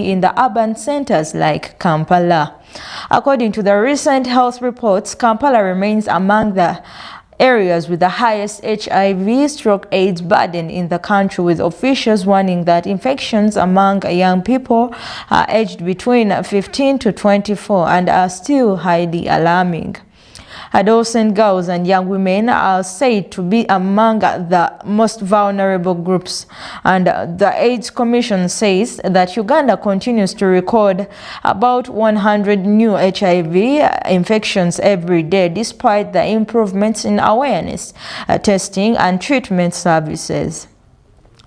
in the urban centers like Kampala. According to the recent health reports, Kampala remains among the areas with the highest HIV/AIDS burden in the country, with officials warning that infections among young people are aged between 15 to 24 and are still highly alarming. Adolescent girls and young women are said to be among the most vulnerable groups, and the AIDS Commission says that Uganda continues to record about 100 new HIV infections every day, despite the improvements in awareness, testing and treatment services.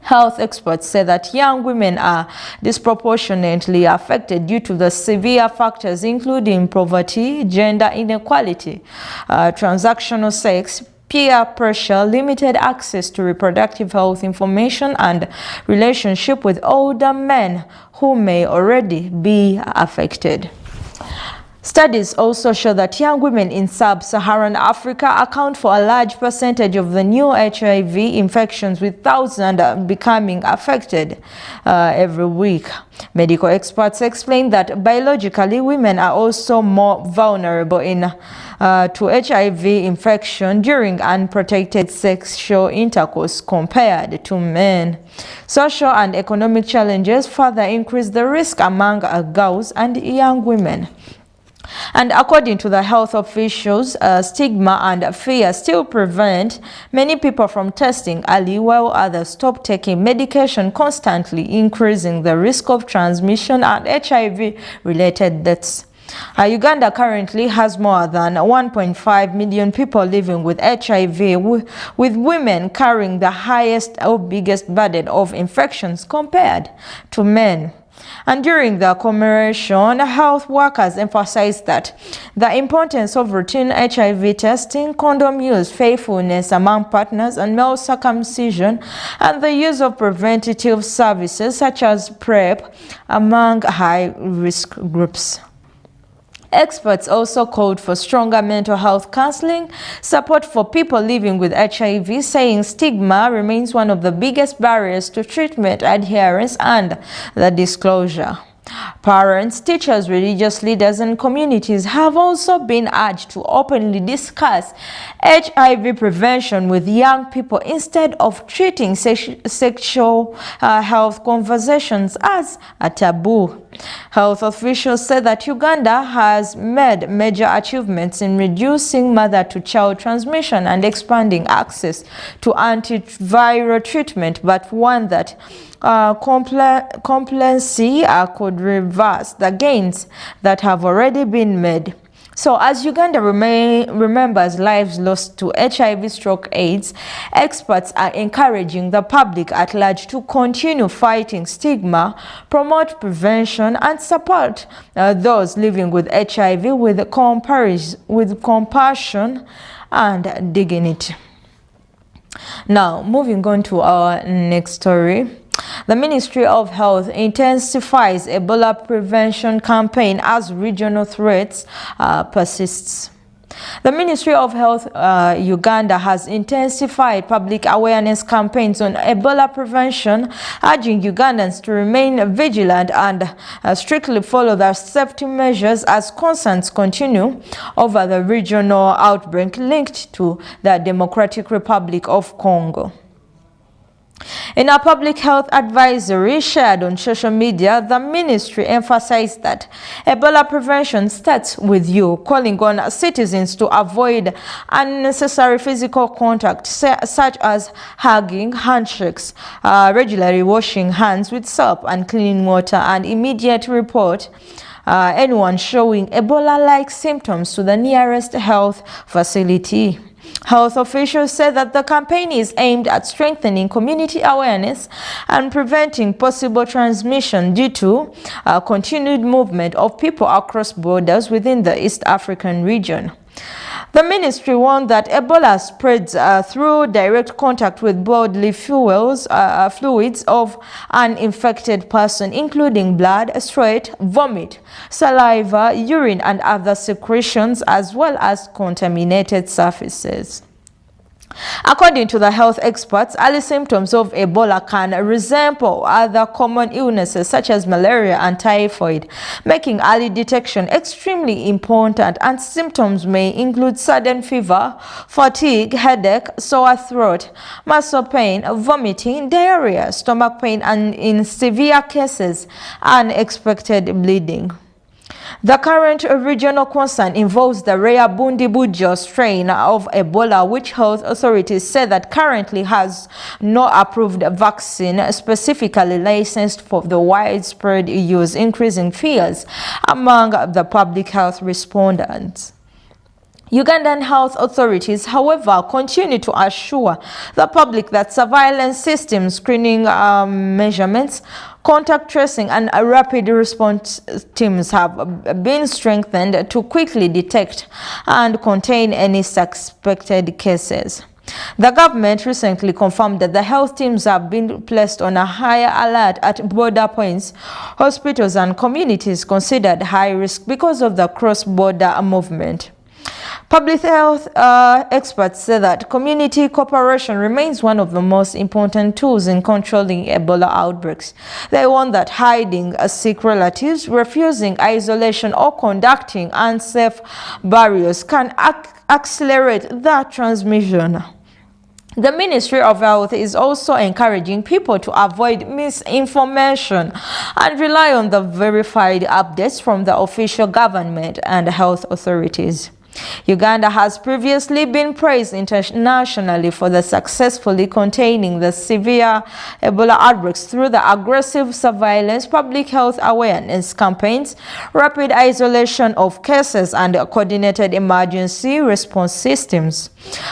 Health experts say that young women are disproportionately affected due to the severe factors including poverty, gender inequality, transactional sex, peer pressure, limited access to reproductive health information, and relationship with older men who may already be affected. Studies also show that young women in sub-Saharan Africa account for a large percentage of the new HIV infections, with thousands becoming affected every week. Medical experts explain that biologically women are also more vulnerable to HIV infection during unprotected sexual intercourse compared to men. Social and economic challenges further increase the risk among girls and young women. And according to the health officials, stigma and fear still prevent many people from testing early, while others stop taking medication, constantly increasing the risk of transmission and HIV-related deaths. Uganda currently has more than 1.5 million people living with HIV, with women carrying the highest or biggest burden of infections compared to men. And during the commemoration, health workers emphasized that the importance of routine HIV testing, condom use, faithfulness among partners, and male circumcision, and the use of preventative services such as PrEP among high-risk groups. Experts also called for stronger mental health counseling support for people living with HIV, saying stigma remains one of the biggest barriers to treatment adherence and the disclosure. Parents, teachers, religious leaders, and communities have also been urged to openly discuss HIV prevention with young people instead of treating sexual health conversations as a taboo. Health officials say that Uganda has made major achievements in reducing mother-to-child transmission and expanding access to antiviral treatment, but one that complacency could reverse the gains that have already been made. So as Uganda remembers lives lost to HIV/AIDS, experts are encouraging the public at large to continue fighting stigma, promote prevention, and support those living with HIV with compassion and dignity. Now, moving on to our next story. The Ministry of Health intensifies Ebola prevention campaign as regional threats persists. The Ministry of Health Uganda has intensified public awareness campaigns on Ebola prevention, urging Ugandans to remain vigilant and strictly follow the safety measures as concerns continue over the regional outbreak linked to the Democratic Republic of Congo. In a public health advisory shared on social media, the ministry emphasized that Ebola prevention starts with you, calling on citizens to avoid unnecessary physical contact, such as hugging, handshakes, regularly washing hands with soap and clean water, and immediately report anyone showing Ebola-like symptoms to the nearest health facility. Health officials said that the campaign is aimed at strengthening community awareness and preventing possible transmission due to continued movement of people across borders within the East African region. The ministry warned that Ebola spreads through direct contact with bodily fluids of an infected person, including blood, sweat, vomit, saliva, urine, and other secretions, as well as contaminated surfaces. According to the health experts, early symptoms of Ebola can resemble other common illnesses such as malaria and typhoid, making early detection extremely important, and symptoms may include sudden fever, fatigue, headache, sore throat, muscle pain, vomiting, diarrhea, stomach pain, and in severe cases, unexpected bleeding. The current regional concern involves the rare Bundibugyo strain of Ebola, which health authorities say that currently has no approved vaccine specifically licensed for the widespread use, increasing fears among the public health respondents. Ugandan health authorities, however, continue to assure the public that surveillance systems, screening measurements, contact tracing, and rapid response teams have been strengthened to quickly detect and contain any suspected cases. The government recently confirmed that the health teams have been placed on a higher alert at border points, hospitals, and communities considered high risk because of the cross-border movement. Public health experts say that community cooperation remains one of the most important tools in controlling Ebola outbreaks. They warn that hiding sick relatives, refusing isolation, or conducting unsafe barriers can accelerate the transmission. The Ministry of Health is also encouraging people to avoid misinformation and rely on the verified updates from the official government and health authorities. Uganda has previously been praised internationally for the successfully containing the severe Ebola outbreaks through the aggressive surveillance, public health awareness campaigns, rapid isolation of cases, and coordinated emergency response systems.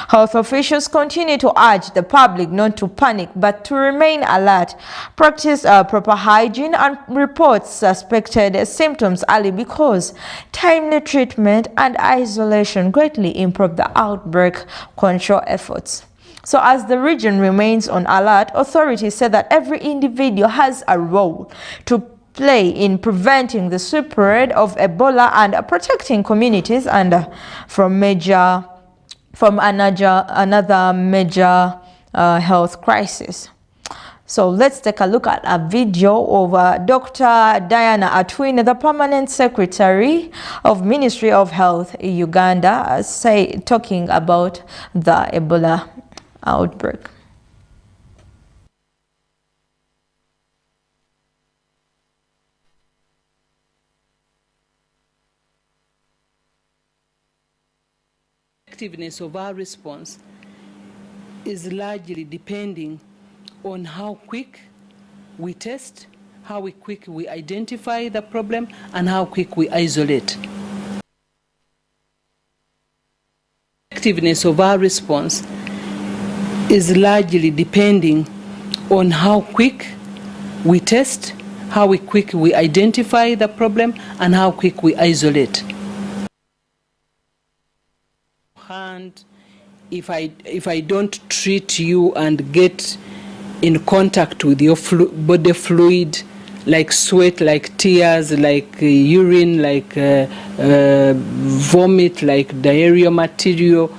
Health officials continue to urge the public not to panic but to remain alert, practice proper hygiene, and report suspected symptoms early because timely treatment and isolation greatly improve the outbreak control efforts. So as the region remains on alert, authorities say that every individual has a role to play in preventing the spread of Ebola and protecting communities and from another major health crisis. So let's take a look at a video of Dr. Diana Atwine, the Permanent Secretary of Ministry of Health in Uganda, talking about the Ebola outbreak. Effectiveness of our response is largely depending on how quick we test, how quick we identify the problem, and how quick we isolate. Effectiveness of our response is largely depending on how quick we test, how quick we identify the problem, and how quick we isolate. And if I don't treat you and get in contact with your body fluid, like sweat, like tears, like urine, like vomit, like diarrhea material,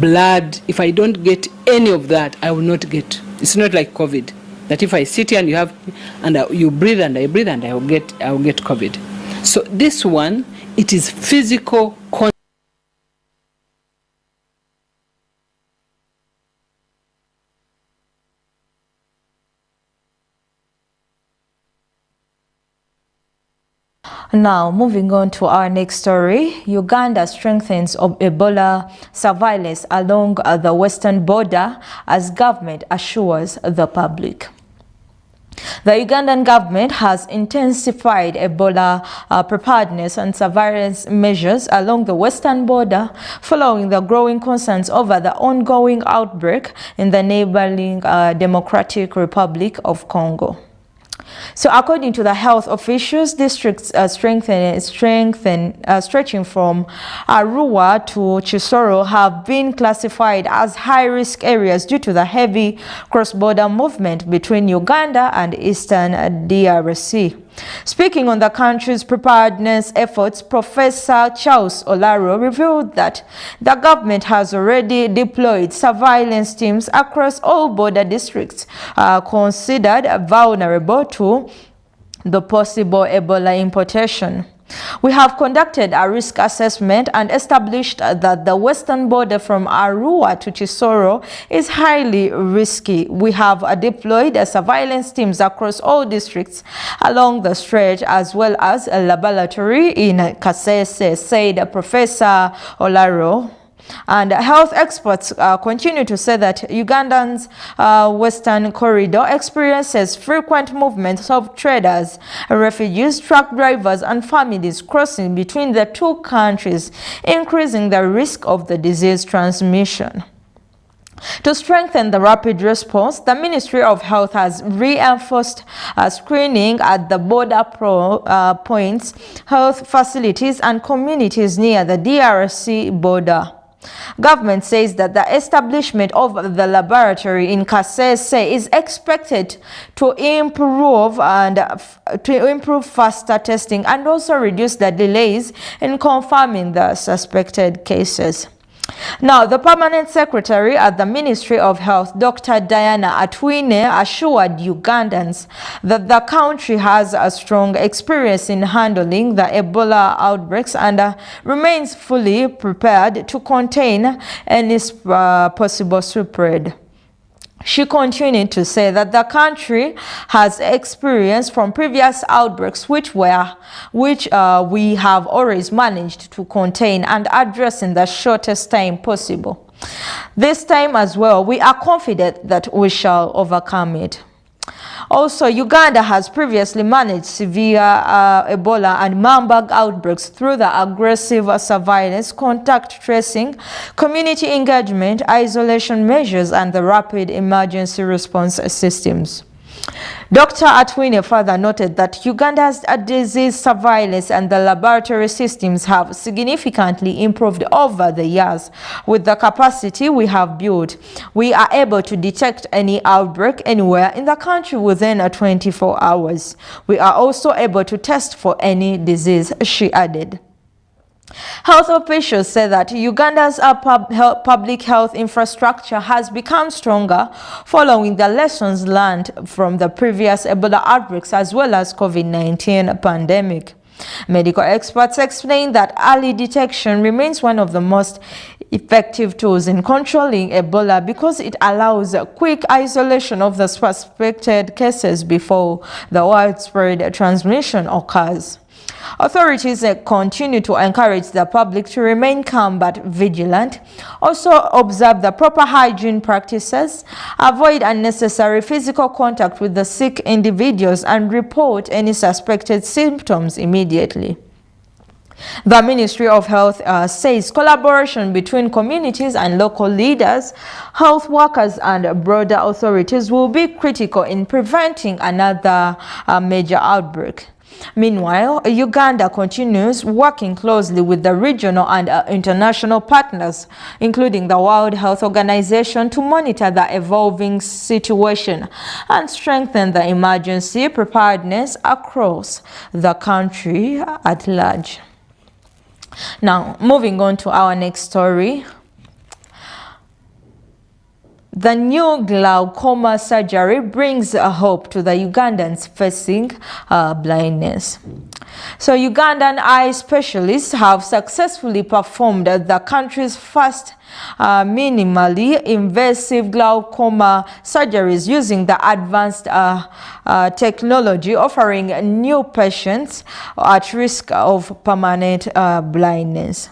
blood, if I don't get any of that, I will not get. It's not like COVID, that if I sit here and you breathe and I breathe and I will get COVID. So this one, it is physical contact. Now, moving on to our next story, Uganda strengthens Ebola surveillance along the western border as government assures the public. The Ugandan government has intensified Ebola preparedness and surveillance measures along the western border following the growing concerns over the ongoing outbreak in the neighboring Democratic Republic of Congo. So according to the health officials, districts stretching from Arua to Chisoro have been classified as high-risk areas due to the heavy cross-border movement between Uganda and eastern DRC. Speaking on the country's preparedness efforts, Professor Charles Olaro revealed that the government has already deployed surveillance teams across all border districts considered vulnerable to the possible Ebola importation. We have conducted a risk assessment and established that the western border from Arua to Chisoro is highly risky. We have deployed surveillance teams across all districts along the stretch as well as a laboratory in Kasese, said Professor Olaro. And health experts continue to say that Uganda's western corridor experiences frequent movements of traders, refugees, truck drivers, and families crossing between the two countries, increasing the risk of the disease transmission. To strengthen the rapid response, the Ministry of Health has reinforced screening at the border points, health facilities, and communities near the DRC border. Government says that the establishment of the laboratory in Kasese is expected to improve faster testing and also reduce the delays in confirming the suspected cases. Now, the permanent secretary at the Ministry of Health, Dr. Diana Atwine, assured Ugandans that the country has a strong experience in handling the Ebola outbreaks and remains fully prepared to contain any possible spread. She continued to say that the country has experience from previous outbreaks which we have always managed to contain and address in the shortest time possible. This time as well, we are confident that we shall overcome it. Also, Uganda has previously managed severe Ebola and Marburg outbreaks through the aggressive surveillance, contact tracing, community engagement, isolation measures, and the rapid emergency response systems. Dr. Atwine further noted that Uganda's disease surveillance and the laboratory systems have significantly improved over the years. With the capacity we have built, we are able to detect any outbreak anywhere in the country within 24 hours. We are also able to test for any disease, she added. Health officials say that Uganda's public health infrastructure has become stronger following the lessons learned from the previous Ebola outbreaks as well as COVID-19 pandemic. Medical experts explain that early detection remains one of the most effective tools in controlling Ebola because it allows quick isolation of the suspected cases before the widespread transmission occurs. Authorities continue to encourage the public to remain calm but vigilant, also observe the proper hygiene practices, avoid unnecessary physical contact with the sick individuals, and report any suspected symptoms immediately. The Ministry of Health says collaboration between communities and local leaders, health workers, and broader authorities will be critical in preventing another major outbreak. Meanwhile, Uganda continues working closely with the regional and international partners, including the World Health Organization, to monitor the evolving situation and strengthen the emergency preparedness across the country at large. Now, moving on to our next story. The new glaucoma surgery brings a hope to the Ugandans facing blindness. So Ugandan eye specialists have successfully performed the country's first minimally invasive glaucoma surgeries using the advanced technology, offering new patients at risk of permanent blindness.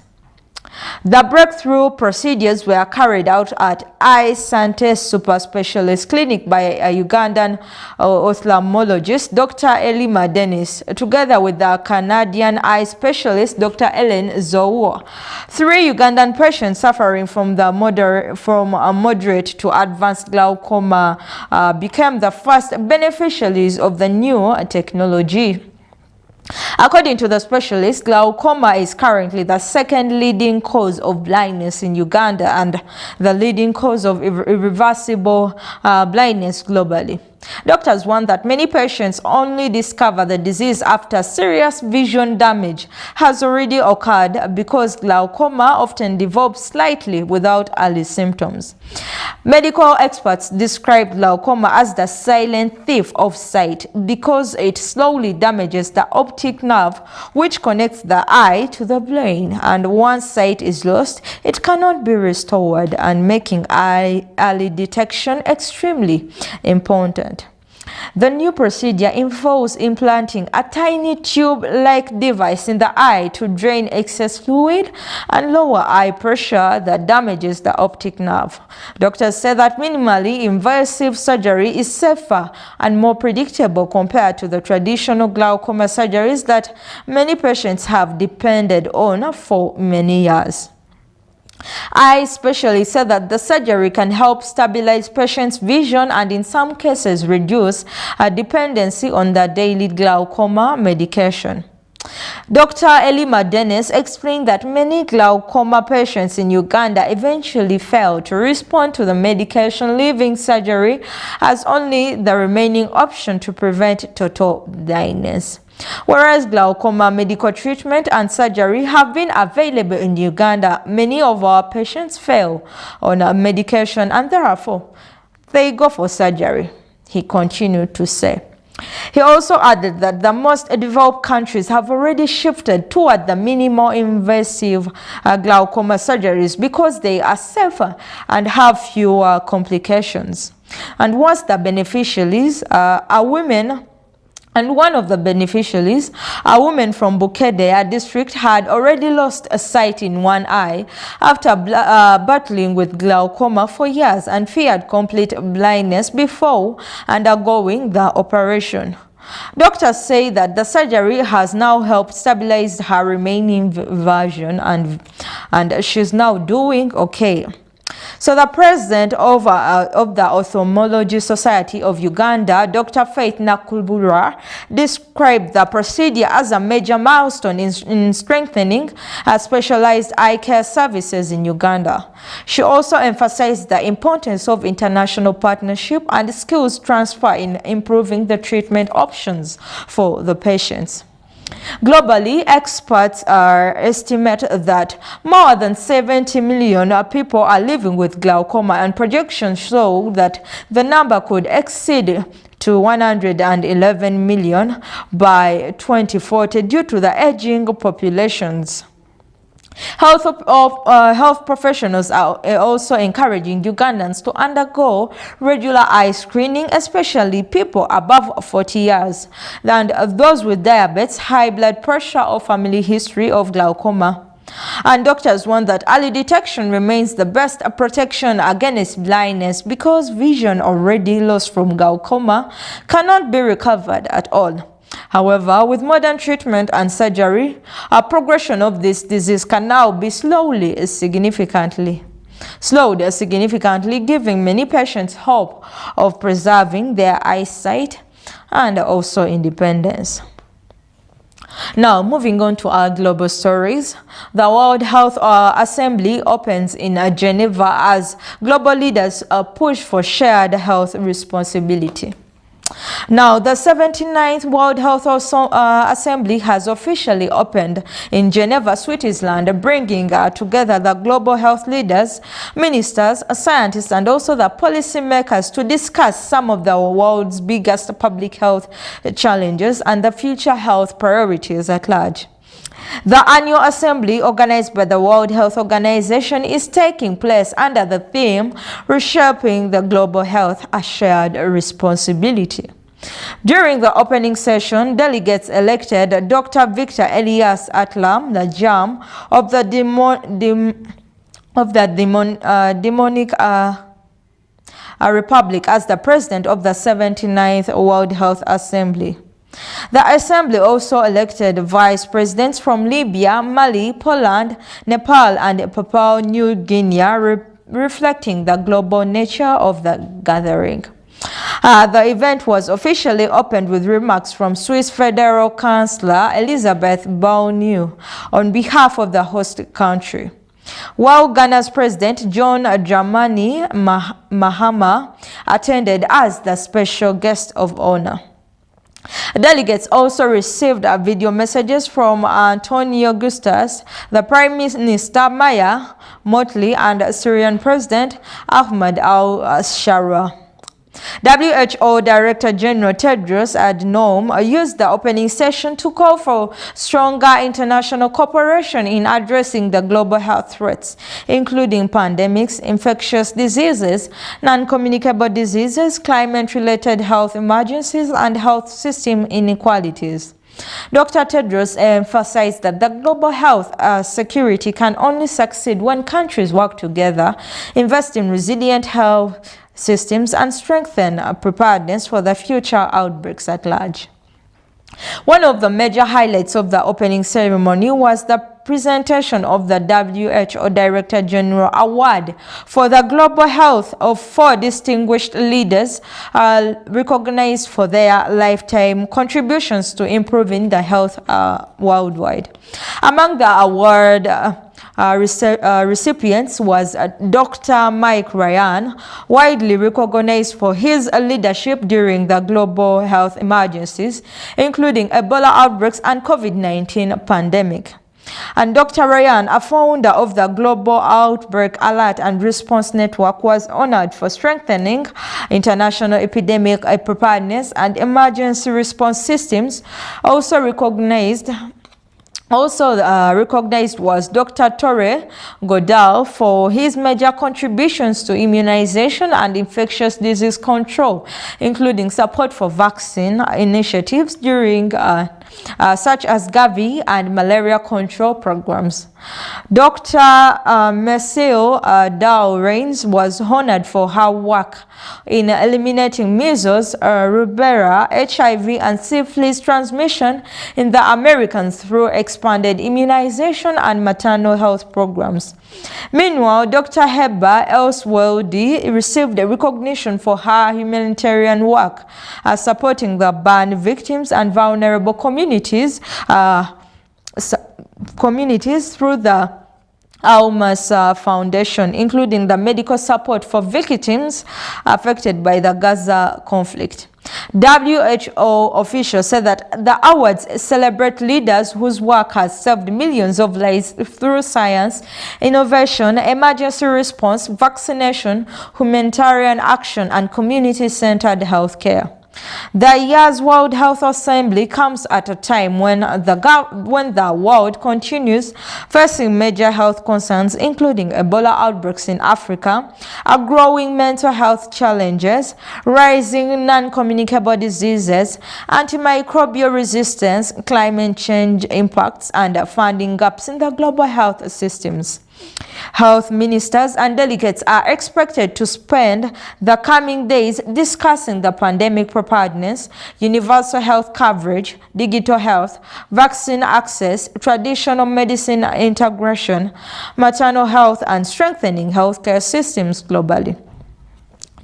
The breakthrough procedures were carried out at Eye Sante Super Specialist Clinic by a Ugandan ophthalmologist, Dr. Elima Dennis, together with the Canadian eye specialist, Dr. Ellen Zouo. 3 Ugandan patients suffering from moderate to advanced glaucoma became the first beneficiaries of the new technology. According to the specialist, glaucoma is currently the second leading cause of blindness in Uganda and the leading cause of irreversible blindness globally. Doctors warn that many patients only discover the disease after serious vision damage has already occurred because glaucoma often develops slightly without early symptoms. Medical experts describe glaucoma as the silent thief of sight because it slowly damages the optic nerve which connects the eye to the brain, and once sight is lost, it cannot be restored, and making early detection extremely important. The new procedure involves implanting a tiny tube-like device in the eye to drain excess fluid and lower eye pressure that damages the optic nerve. Doctors say that minimally invasive surgery is safer and more predictable compared to the traditional glaucoma surgeries that many patients have depended on for many years. Eye specialists said that the surgery can help stabilize patients' vision and in some cases reduce a dependency on the daily glaucoma medication. Dr. Elima Dennis explained that many glaucoma patients in Uganda eventually fail to respond to the medication, leaving surgery as only the remaining option to prevent total blindness. Whereas glaucoma medical treatment and surgery have been available in Uganda, many of our patients fail on medication and therefore they go for surgery, he continued to say. He also added that the most developed countries have already shifted toward the minimal invasive glaucoma surgeries because they are safer and have fewer complications. And once the beneficiaries are women, and one of the beneficiaries, a woman from Bukedea district, had already lost a sight in one eye after battling with glaucoma for years and feared complete blindness before undergoing the operation. Doctors say that the surgery has now helped stabilize her remaining vision and she's now doing okay. So the president of the Ophthalmology Society of Uganda, Dr. Faith Nakubura, described the procedure as a major milestone in strengthening specialized eye care services in Uganda. She also emphasized the importance of international partnership and skills transfer in improving the treatment options for the patients. Globally, experts estimate that more than 70 million people are living with glaucoma, and projections show that the number could exceed to 111 million by 2040 due to the aging populations. Health professionals are also encouraging Ugandans to undergo regular eye screening, especially people above 40 years, and those with diabetes, high blood pressure, or family history of glaucoma. And doctors warn that early detection remains the best protection against blindness because vision already lost from glaucoma cannot be recovered at all. However, with modern treatment and surgery, a progression of this disease can now be slowed significantly, giving many patients hope of preserving their eyesight and also independence. Now, moving on to our global stories. The World Health Assembly opens in Geneva as global leaders push for shared health responsibility. Now, the 79th World Health Assembly has officially opened in Geneva, Switzerland, bringing together the global health leaders, ministers, scientists, and also the policymakers to discuss some of the world's biggest public health challenges and the future health priorities at large. The annual assembly, organized by the World Health Organization, is taking place under the theme Reshaping the Global Health, a Shared Responsibility. During the opening session, delegates elected Dr. Victor Elias Atlam, the JAM, of the Demonic Republic as the president of the 79th World Health Assembly. The Assembly also elected vice presidents from Libya, Mali, Poland, Nepal, and Papua New Guinea, reflecting the global nature of the gathering. The event was officially opened with remarks from Swiss Federal Chancellor Elisabeth Borne on behalf of the host country. while Ghana's President John Dramani Mahama attended as the special guest of honor. Delegates also received video messages from Antonio Guterres, the Prime Minister Maya Mottley, and Syrian President Ahmad al-Shara. WHO Director General Tedros Adhanom used the opening session to call for stronger international cooperation in addressing the global health threats, including pandemics, infectious diseases, non-communicable diseases, climate-related health emergencies, and health system inequalities. Dr. Tedros emphasized that the global health security can only succeed when countries work together, invest in resilient health systems, and strengthen preparedness for the future outbreaks at large. One of the major highlights of the opening ceremony was the presentation of the WHO Director General Award for the global health of 4 distinguished leaders recognized for their lifetime contributions to improving the health worldwide. Among the award recipients was Dr. Mike Ryan, widely recognized for his leadership during the global health emergencies, including Ebola outbreaks and COVID-19 pandemic. And Dr. Ryan, a founder of the Global Outbreak Alert and Response Network, was honored for strengthening international epidemic preparedness and emergency response systems. Also recognized was Dr. Torre Godal for his major contributions to immunization and infectious disease control, including support for vaccine initiatives during such as Gavi and malaria control programs. Dr. Maceo Dow Rains was honored for her work in eliminating measles, rubella, HIV, and syphilis transmission in the Americans through expanded immunization and maternal health programs. Meanwhile, Dr. Heba Elsworthy received a recognition for her humanitarian work, supporting the burn victims and vulnerable communities through the Almas Foundation, including the medical support for victims affected by the Gaza conflict. WHO officials said that the awards celebrate leaders whose work has saved millions of lives through science, innovation, emergency response, vaccination, humanitarian action, and community-centered healthcare. The year's World Health Assembly comes at a time when the world continues facing major health concerns, including Ebola outbreaks in Africa, growing mental health challenges, rising non-communicable diseases, antimicrobial resistance, climate change impacts, and funding gaps in the global health systems. Health ministers and delegates are expected to spend the coming days discussing the pandemic preparedness, universal health coverage, digital health, vaccine access, traditional medicine integration, maternal health, and strengthening healthcare systems globally.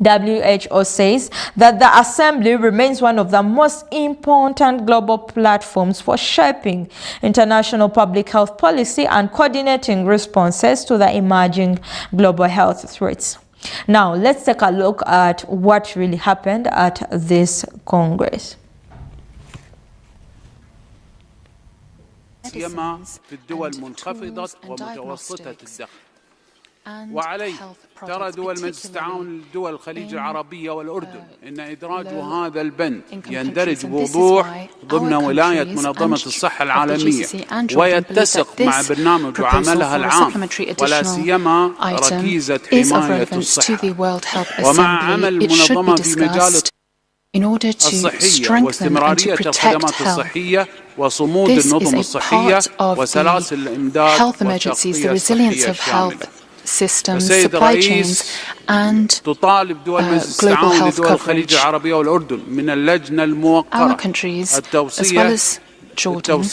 WHO says that the Assembly remains one of the most important global platforms for shaping international public health policy and coordinating responses to the emerging global health threats. Now, let's take a look at what really happened at this Congress. سيما في الدول منخفضة ومتوسطة الدخل. وعليه ترى دول مجلس التعاون لدول الخليج العربية والأردن إن إدراج هذا البند يندرج بوضوح ضمن ولاية منظمة الصحة العالمية ويتسق مع برنامج عملها العام ولا سيما ركيزة حماية الصحة ومع عمل المنظمة في مجال الصحية واستمرارية الخدمات الصحية وصمود النظم الصحية وسلاسل الإمداد والتغطية الصحية الشاملة. systems, supply chains, and global health coverage. Our countries, as well as Jordan would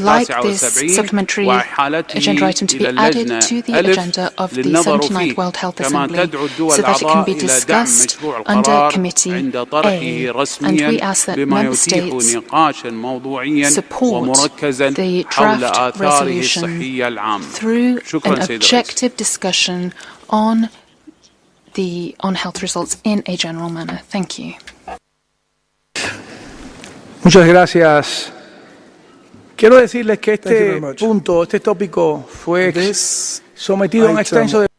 like this supplementary agenda item to be added to the agenda of the 79th World Health Assembly so that it can be discussed under Committee A. And we ask that Member States support the draft resolution through an objective discussion on health results in a general manner. Thank you. Muchas gracias. Quiero decirles que este punto, este tópico fue sometido a un extenso debate.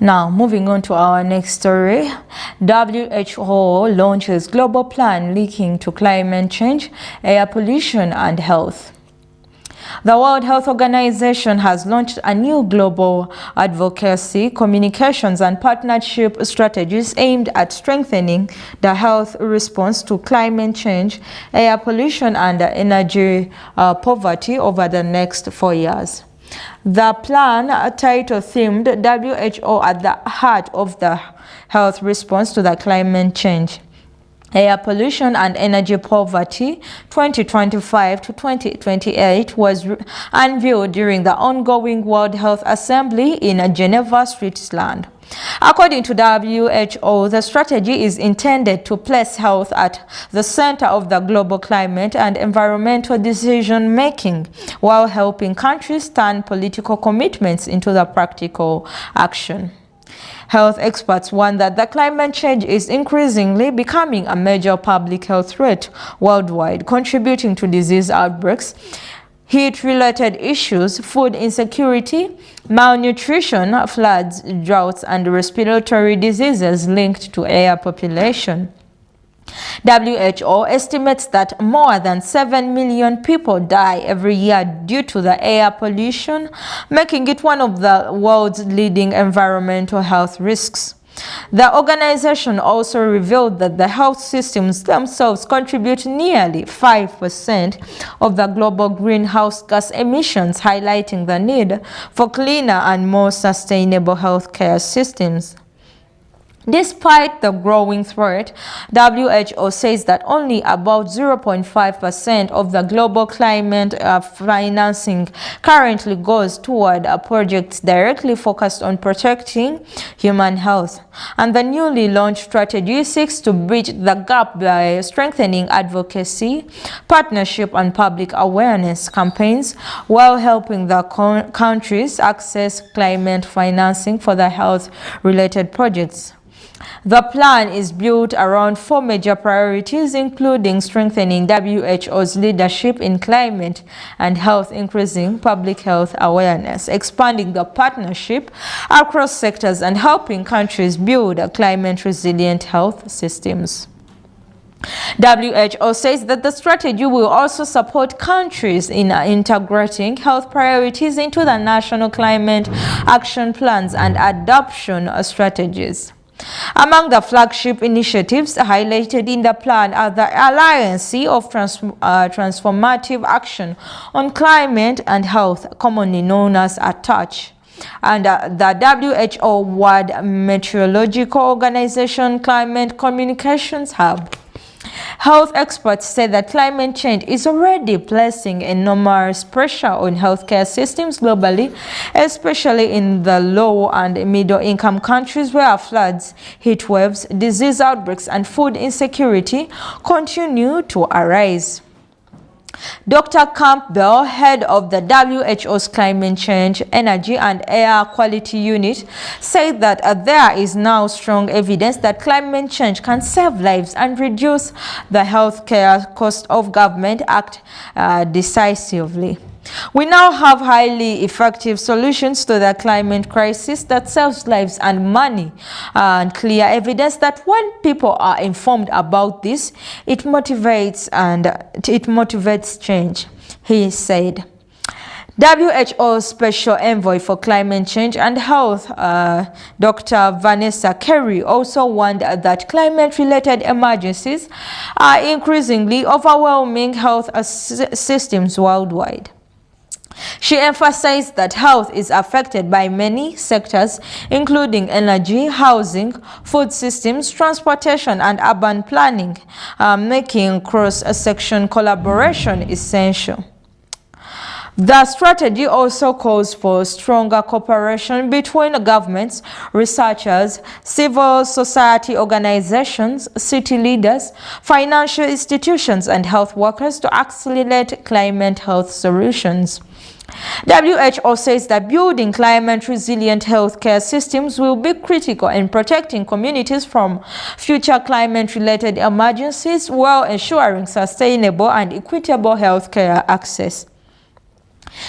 Now, moving on to our next story, WHO launches global plan linking to climate change, air pollution and health. The World Health Organization has launched a new global advocacy, communications and partnership strategies aimed at strengthening the health response to climate change, air pollution and energy poverty over the next 4 years. The plan, title-themed WHO at the Heart of the Health Response to the Climate Change, Air Pollution and Energy Poverty 2025 to 2028 was unveiled during the ongoing World Health Assembly in Geneva, Switzerland. According to WHO, the strategy is intended to place health at the center of the global climate and environmental decision-making while helping countries turn political commitments into the practical action. Health experts warn that the climate change is increasingly becoming a major public health threat worldwide, contributing to disease outbreaks, heat-related issues, food insecurity, malnutrition, floods, droughts, and respiratory diseases linked to air population. WHO estimates that more than 7 million people die every year due to the air pollution, making it one of the world's leading environmental health risks. The organization also revealed that the health systems themselves contribute nearly 5% of the global greenhouse gas emissions, highlighting the need for cleaner and more sustainable healthcare systems. Despite the growing threat, WHO says that only about 0.5% of the global climate financing currently goes toward projects directly focused on protecting human health. And the newly launched strategy seeks to bridge the gap by strengthening advocacy, partnership, and public awareness campaigns while helping the countries access climate financing for the health-related projects. The plan is built around 4 major priorities, including strengthening WHO's leadership in climate and health, increasing public health awareness, expanding the partnership across sectors, and helping countries build climate-resilient health systems. WHO says that the strategy will also support countries in integrating health priorities into the national climate action plans and adoption strategies. Among the flagship initiatives highlighted in the plan are the Alliance of Transformative Action on Climate and Health, commonly known as ATTOUCH, and the WHO World Meteorological Organization Climate Communications Hub. Health experts say that climate change is already placing enormous pressure on healthcare systems globally, especially in the low and middle-income countries where floods, heat waves, disease outbreaks, and food insecurity continue to arise. Dr. Campbell, head of the WHO's Climate Change, Energy and Air Quality Unit, said that there is now strong evidence that climate change can save lives and reduce the healthcare cost of government act decisively. We now have highly effective solutions to the climate crisis that saves lives and money, and clear evidence that when people are informed about this, it motivates change, he said. WHO Special Envoy for Climate Change and Health, Dr. Vanessa Kerry, also warned that climate-related emergencies are increasingly overwhelming health systems worldwide. She emphasized that health is affected by many sectors, including energy, housing, food systems, transportation, and urban planning, making cross-section collaboration essential. The strategy also calls for stronger cooperation between governments, researchers, civil society organizations, city leaders, financial institutions, and health workers to accelerate climate health solutions. WHO says that building climate-resilient healthcare systems will be critical in protecting communities from future climate-related emergencies while ensuring sustainable and equitable healthcare access.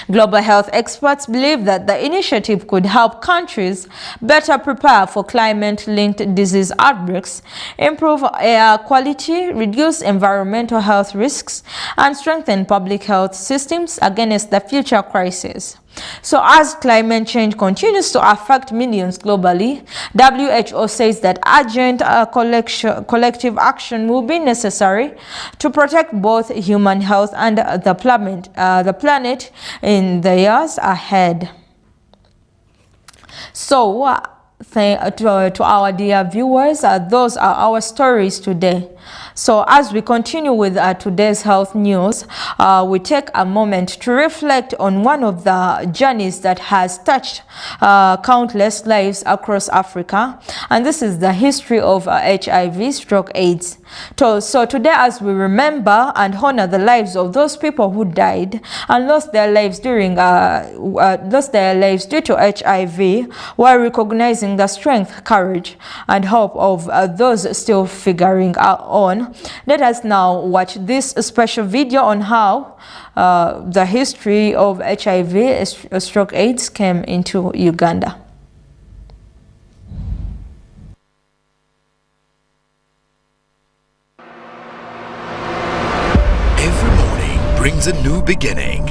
Global health experts believe that the initiative could help countries better prepare for climate-linked disease outbreaks, improve air quality, reduce environmental health risks, and strengthen public health systems against the future crises. So as climate change continues to affect millions globally, WHO says that urgent collective action will be necessary to protect both human health and the planet in the years ahead. So, to our dear viewers, those are our stories today. So as we continue with today's health news, we take a moment to reflect on one of the journeys that has touched countless lives across Africa, and this is the history of HIV/AIDS. So today, as we remember and honor the lives of those people who died and lost their lives due to HIV, while recognizing the strength, courage, and hope of those still figuring on, let us now watch this special video on how the history of HIV/AIDS came into Uganda. Every morning brings a new beginning.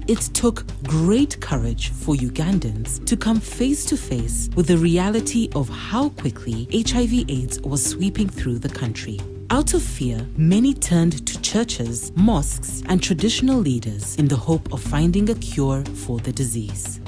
It took great courage for Ugandans to come face to face with the reality of how quickly HIV/AIDS was sweeping through the country. Out of fear, many turned to churches, mosques, and traditional leaders in the hope of finding a cure for the disease.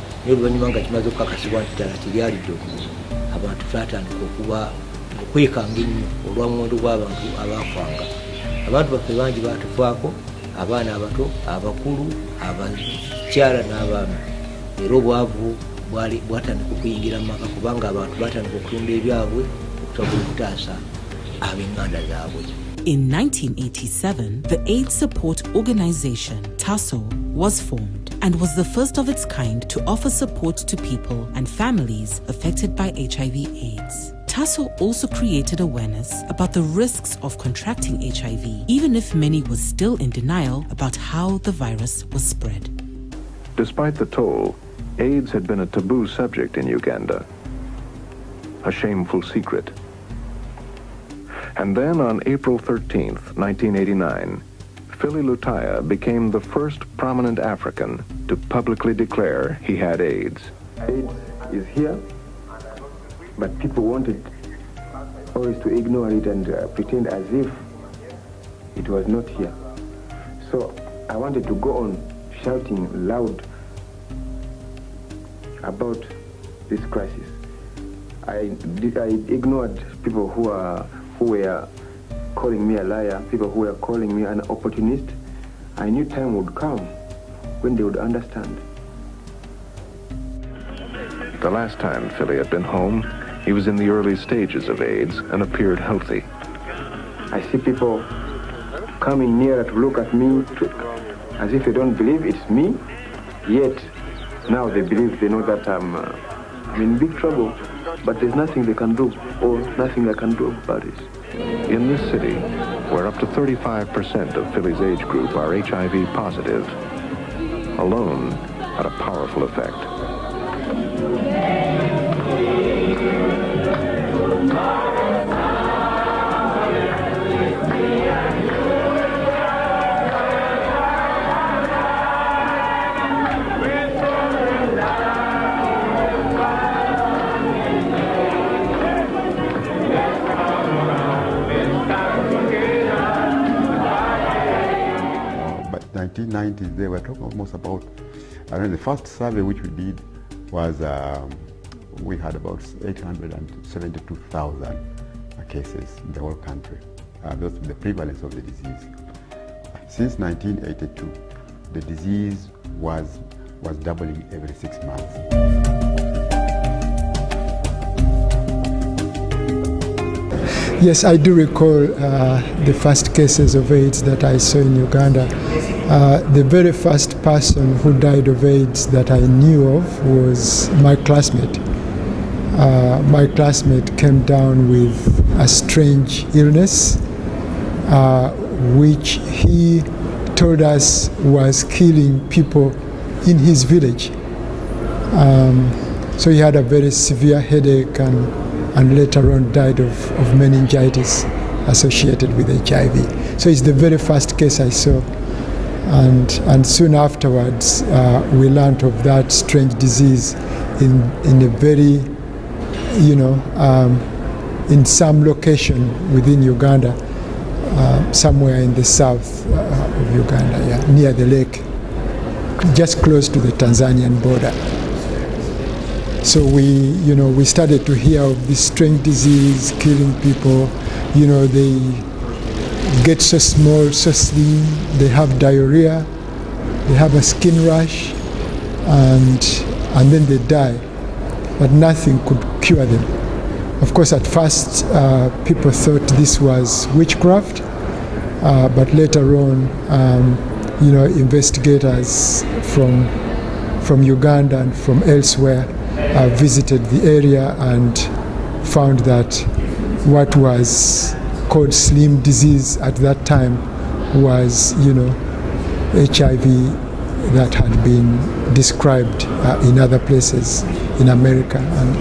Abaana abato, abakulu, abakyala n'abaami. Era obwavu bwatandika okuyingira mu maka kubanga abantu batandika okutunda ebyabwe okusobola okutaasa ab'enganda zaabwe. In 1987, the AIDS Support Organization, TASO, was formed and was the first of its kind to offer support to people and families affected by HIV/AIDS. TASO also created awareness about the risks of contracting HIV, even if many were still in denial about how the virus was spread. Despite the toll, AIDS had been a taboo subject in Uganda. a shameful secret. And then on April 13th, 1989, Philly Lutaya became the first prominent African to publicly declare he had AIDS. AIDS is here, but people wanted always to ignore it and pretend as if it was not here. So I wanted to go on shouting loud about this crisis. I ignored people who were calling me a liar, people who were calling me an opportunist. I knew time would come when they would understand. The last time Philly had been home, he was in the early stages of AIDS and appeared healthy. I see people coming nearer to look at me as if they don't believe it's me, yet now they believe, they know that I'm in big trouble, but there's nothing they can do, or nothing I can do about it. In this city, where up to 35% of Philly's age group are HIV positive, alone had a powerful effect. But 1990s, they were talking almost about, the first survey which we did was, we had about 872,000 cases in the whole country. That's the prevalence of the disease. Since 1982, the disease was doubling every 6 months. Yes, I do recall the first cases of AIDS that I saw in Uganda. The very first person who died of AIDS that I knew of was my classmate. My classmate came down with a strange illness, which he told us was killing people in his village. So he had a very severe headache and later on died of meningitis associated with HIV. So it's the very first case I saw. And soon afterwards, we learned of that strange disease in a very, in some location within Uganda, somewhere in the south of Uganda, near the lake, just close to the Tanzanian border. So we started to hear of this strange disease killing people. They get so small, so slim, they have diarrhea, they have a skin rash, and then they die. But nothing could cure them. Of course, at first, people thought this was witchcraft, but later on, investigators from Uganda and from elsewhere visited the area and found that what was called slim disease at that time was, HIV that had been described in other places in America and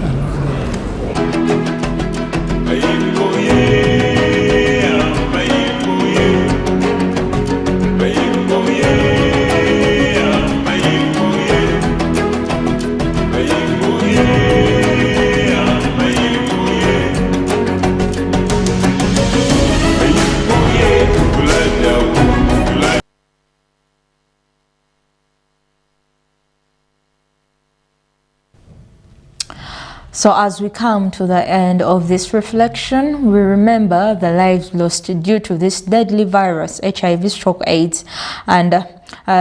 So as we come to the end of this reflection, we remember the lives lost due to this deadly virus, HIV/AIDS, and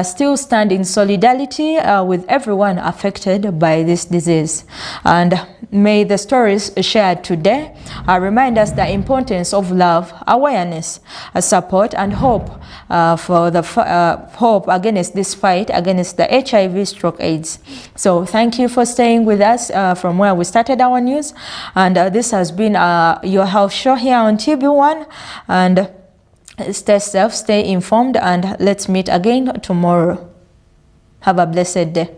still stand in solidarity with everyone affected by this disease. And may the stories shared today remind us the importance of love, awareness, support, and hope for the hope against this fight against the HIV/AIDS. So thank you for staying with us from where we started our news. And this has been your health show here on TB1. And stay safe, stay informed, and let's meet again tomorrow. Have a blessed day.